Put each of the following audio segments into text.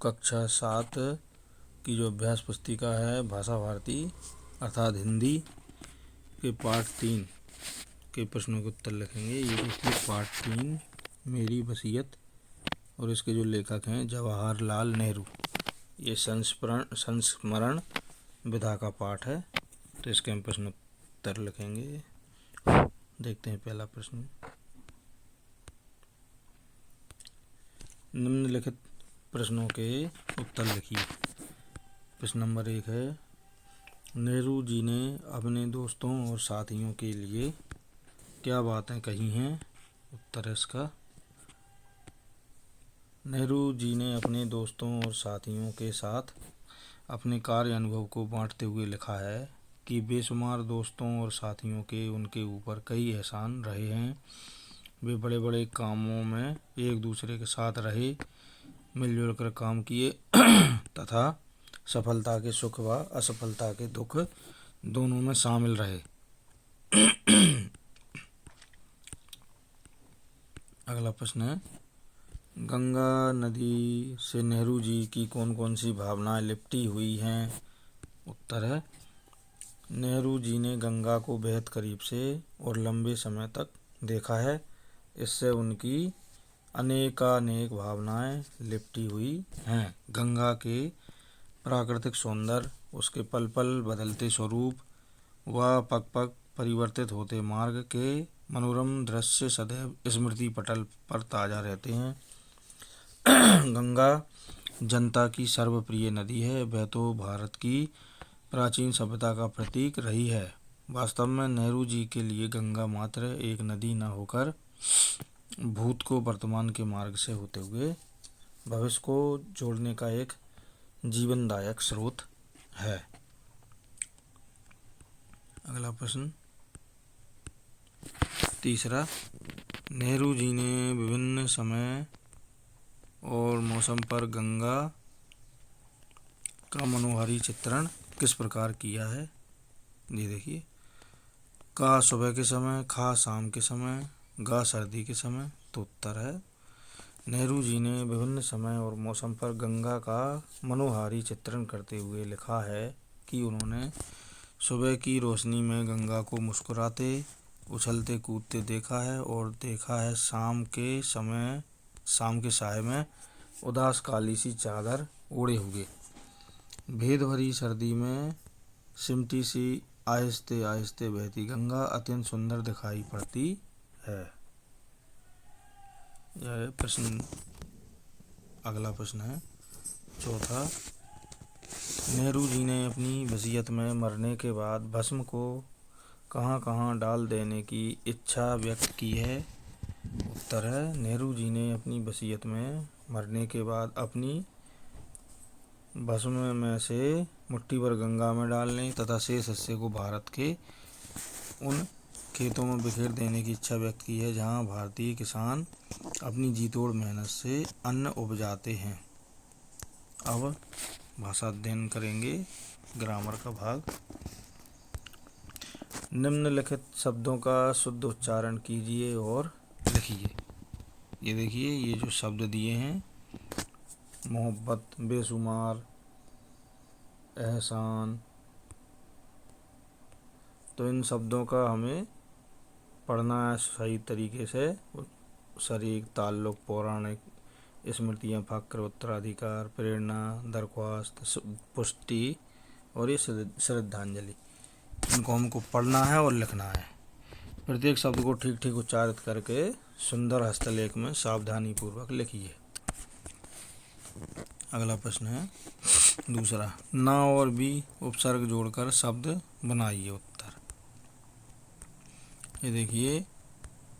कक्षा 7 की जो अभ्यास पुस्तिका है भाषा भारती अर्थात हिंदी के पाठ 3 के प्रश्नों के उत्तर लिखेंगे। ये देखिए पाठ 3 मेरी वसीयत, और इसके जो लेखक हैं जवाहरलाल नेहरू। ये संस्मरण विधा का पाठ है, तो इसके हम प्रश्न उत्तर लिखेंगे। देखते हैं पहला प्रश्न। निम्नलिखित प्रश्नों के उत्तर लिखिए। प्रश्न नंबर 1 है, नेहरू जी ने अपने दोस्तों और साथियों के लिए क्या बातें कही हैं? उत्तर है इसका, नेहरू जी ने अपने दोस्तों और साथियों के साथ अपने कार्य अनुभव को बांटते हुए लिखा है कि बेशुमार दोस्तों और साथियों के उनके ऊपर कई एहसान रहे हैं। वे बड़े बड़े कामों में एक दूसरे के साथ रहे, मिलजुल कर काम किए तथा सफलता के सुख व असफलता के दुख दोनों में शामिल रहे। अगला प्रश्न है, गंगा नदी से नेहरू जी की कौन कौन सी भावनाएं लिपटी हुई हैं? उत्तर है, नेहरू जी ने गंगा को बेहद करीब से और लंबे समय तक देखा है। इससे उनकी अनेकानेक भावनाएं लिपटी हुई हैं। गंगा के प्राकृतिक सौंदर्य, उसके पल पल बदलते स्वरूप व पग पग परिवर्तित होते मार्ग के मनोरम दृश्य सदैव स्मृति पटल पर ताज़ा रहते हैं। गंगा जनता की सर्वप्रिय नदी है। वह तो भारत की प्राचीन सभ्यता का प्रतीक रही है। वास्तव में नेहरू जी के लिए गंगा मात्र एक नदी न होकर भूत को वर्तमान के मार्ग से होते हुए भविष्य को जोड़ने का एक जीवनदायक स्रोत है। अगला प्रश्न तीसरा, नेहरू जी ने विभिन्न समय और मौसम पर गंगा का मनोहारी चित्रण किस प्रकार किया है? ये देखिए, का सुबह के समय, खा शाम के समय, गा सर्दी के समय। तो उत्तर है, नेहरू जी ने विभिन्न समय और मौसम पर गंगा का मनोहारी चित्रण करते हुए लिखा है कि उन्होंने सुबह की रोशनी में गंगा को मुस्कुराते उछलते कूदते देखा है, और देखा है शाम के साय में उदास काली सी चादर ओढ़े हुए भेद भरी सर्दी में सिमटी सी आहिस्ते आहिस्ते बहती गंगा अत्यंत सुंदर दिखाई पड़ती है। यह प्रश्न। अगला प्रश्न है चौथा, नेहरू जी ने अपनी वसीयत में मरने के बाद भस्म को कहाँ कहाँ डाल देने की इच्छा व्यक्त की है? उत्तर है, नेहरू जी ने अपनी वसीयत में मरने के बाद अपनी भस्म में से मुट्ठी भर गंगा में डालने तथा शेष हिस्से को भारत के उन खेतों में बिखेर देने की इच्छा व्यक्त की है जहां भारतीय किसान अपनी जी तोड़ मेहनत से अन्न उपजाते हैं। अब भाषा अध्ययन करेंगे, ग्रामर का भाग। निम्नलिखित शब्दों का शुद्ध उच्चारण कीजिए और लिखिए। ये देखिए, ये जो शब्द दिए हैं, मोहब्बत, बेशुमार, एहसान, तो इन शब्दों का हमें पढ़ना है सही तरीके से। शरीक, ताल्लुक, पौराणिक, स्मृतियाँ, फक्र, उत्तराधिकार, प्रेरणा, दरख्वास्त, पुष्टि और ये श्रद्धांजलि। इनको हमको पढ़ना है और लिखना है। प्रत्येक शब्द को ठीक ठीक उच्चारित करके सुंदर हस्तलेख में सावधानी पूर्वक लिखिए। अगला प्रश्न है दूसरा, ना और भी उपसर्ग जोड़कर शब्द बनाइए। उत्तर, ये देखिए,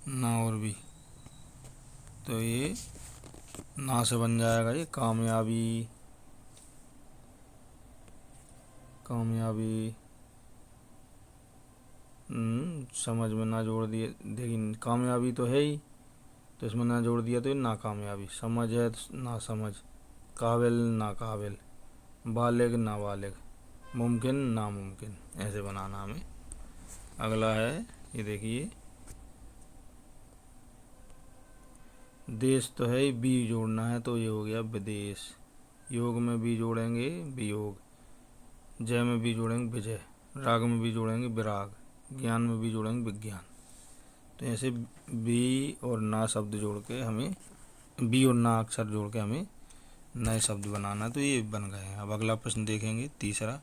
ना और भी, तो ये ना से बन जाएगा ये कामयाबी, कामयाबी। समझ में ना जोड़ दिए, लेकिन कामयाबी तो है ही, तो इसमें ना जोड़ दिया तो ये नाकामयाबी। समझ है तो ना समझ, काबिल नाकाबिल, बालिग नाबालिग, मुमकिन नामुमकिन, ऐसे बनाना हमें। अगला है, ये देखिए, देश तो है, बी जोड़ना है, तो ये हो गया विदेश। योग में भी जोड़ेंगे वियोग, जय में भी जोड़ेंगे विजय, राग में भी जोड़ेंगे विराग, ज्ञान में भी जोड़ेंगे विज्ञान। तो ऐसे बी और ना शब्द जोड़ के हमें, बी और ना अक्षर जोड़ के हमें नए शब्द बनाना। तो ये बन गए हैं। अब अगला प्रश्न देखेंगे, तीसरा।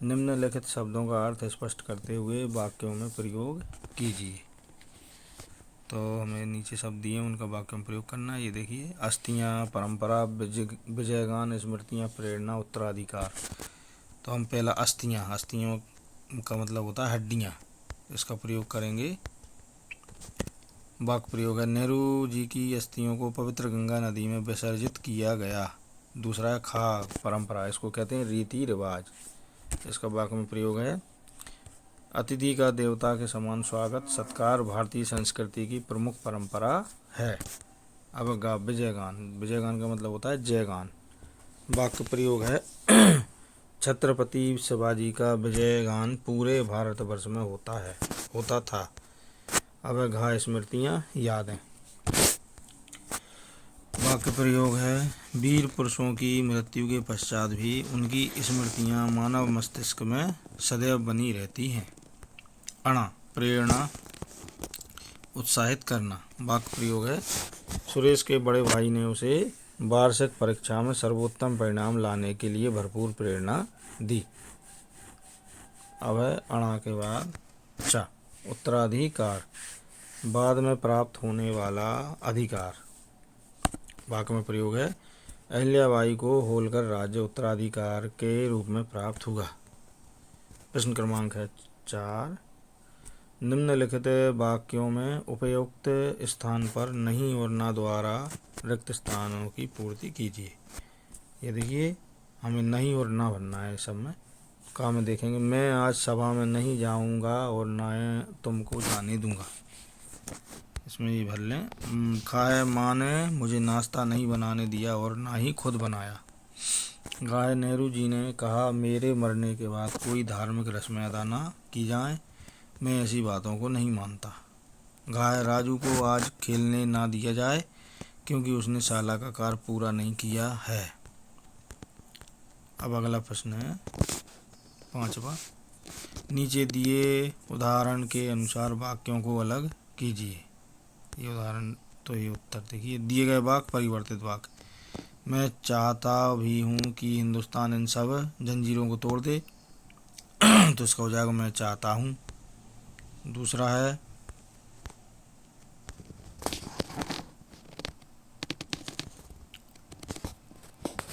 निम्नलिखित शब्दों का अर्थ स्पष्ट करते हुए वाक्यों में प्रयोग कीजिए। तो हमें नीचे शब्द दिए उनका वाक्यों में प्रयोग करना है। ये देखिए, अस्थियाँ, परंपरा, विजयगान, स्मृतियाँ, प्रेरणा, उत्तराधिकार। तो हम पहला अस्थियाँ, अस्थियों का मतलब होता है हड्डियाँ, इसका प्रयोग करेंगे। वाक्य प्रयोग है, नेहरू जी की अस्थियों को पवित्र गंगा नदी में विसर्जित किया गया। दूसरा है खाग, परंपरा, इसको कहते हैं रीति रिवाज, इसका वाक्य में प्रयोग है, अतिथि का देवता के समान स्वागत सत्कार भारतीय संस्कृति की प्रमुख परंपरा है। अब विजयगान, विजयगान का मतलब होता है जयगान। वाक्य प्रयोग है, छत्रपति शिवाजी का विजयगान पूरे भारतवर्ष में होता था। अब घा स्मृतियाँ, यादें। वाक्य प्रयोग है, वीर पुरुषों की मृत्यु के पश्चात भी उनकी स्मृतियाँ मानव मस्तिष्क में सदैव बनी रहती हैं। अणा, प्रेरणा, उत्साहित करना। वाक्य प्रयोग है, सुरेश के बड़े भाई ने उसे वार्षिक परीक्षा में सर्वोत्तम परिणाम लाने के लिए भरपूर प्रेरणा दी। अब है अणा के बाद चा, उत्तराधिकार, बाद में प्राप्त होने वाला अधिकार। वाक्य में प्रयोग है, अहिल्याबाई को होलकर राज्य उत्तराधिकार के रूप में प्राप्त हुआ। प्रश्न क्रमांक है 4। निम्नलिखित वाक्यों में उपयुक्त स्थान पर नहीं और ना द्वारा रिक्त स्थानों की पूर्ति कीजिए। ये देखिए, हमें नहीं और ना भरना है। सब में काम में देखेंगे, मैं आज सभा में नहीं जाऊंगा और ना तुमको जाने दूंगा, इसमें ये भर लें। खाए, माँ ने मुझे नाश्ता नहीं बनाने दिया और ना ही खुद बनाया। गाय, नेहरू जी ने कहा मेरे मरने के बाद कोई धार्मिक रस्में अदा ना की जाएं, मैं ऐसी बातों को नहीं मानता। गाय, राजू को आज खेलने ना दिया जाए क्योंकि उसने साला का कार्य पूरा नहीं किया है। अब अगला प्रश्न है 5वां। नीचे दिए उदाहरण के अनुसार वाक्यों को अलग कीजिए। ये उदाहरण, तो ये उत्तर देखिए, दिए गए वाक्य परिवर्तित वाक्य, मैं चाहता भी हूँ कि हिंदुस्तान इन सब जंजीरों को तोड़ दे, तो इसका हो जाएगा मैं चाहता हूँ। दूसरा है,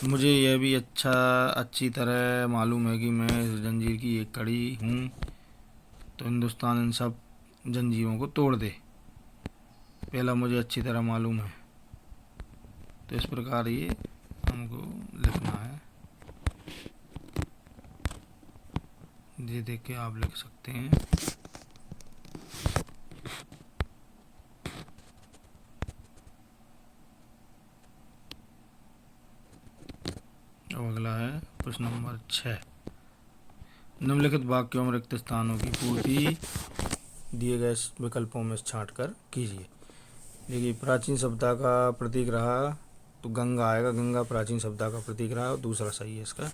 मुझे यह भी अच्छी तरह मालूम है कि मैं इस जंजीर की एक कड़ी हूँ, तो हिंदुस्तान इन सब जंजीरों को तोड़ दे। पहला मुझे अच्छी तरह मालूम है, तो इस प्रकार ये हमको लिखना है। ये देख के आप लिख सकते हैं। अब अगला है प्रश्न नंबर 6। निम्नलिखित वाक्यों में रिक्त स्थानों की पूर्ति दिए गए विकल्पों में छांट कर कीजिए। देखिए, प्राचीन सभ्यता का प्रतीक रहा तो गंगा आएगा, गंगा प्राचीन सभ्यता का प्रतीक रहा, और दूसरा सही है इसका।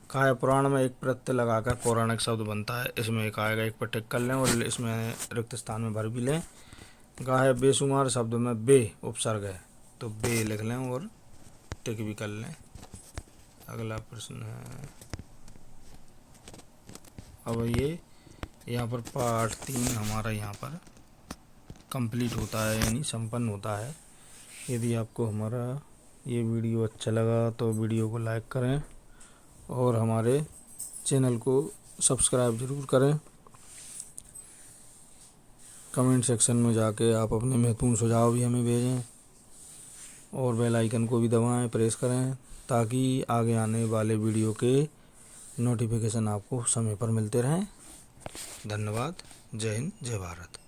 कहा है, पुराण में एक प्रत्यय लगाकर पौराणिक शब्द बनता है, इसमें एक आएगा, एक पर टिक कर लें और इसमें रिक्त स्थान में भर भी लें। कहा है, बेशुमार शब्द में बे उपसर्ग है, तो बे लिख लें और टिक भी कर लें। अगला प्रश्न है, अब ये यहाँ पर पार्ट 3 हमारा यहाँ पर कंप्लीट होता है, यानी संपन्न होता है। यदि आपको हमारा ये वीडियो अच्छा लगा तो वीडियो को लाइक करें और हमारे चैनल को सब्सक्राइब ज़रूर करें। कमेंट सेक्शन में जाके आप अपने महत्वपूर्ण सुझाव भी हमें भेजें और बेल आइकन को भी दबाएं, प्रेस करें, ताकि आगे आने वाले वीडियो के नोटिफिकेशन आपको समय पर मिलते रहें। धन्यवाद। जय हिंद, जय भारत।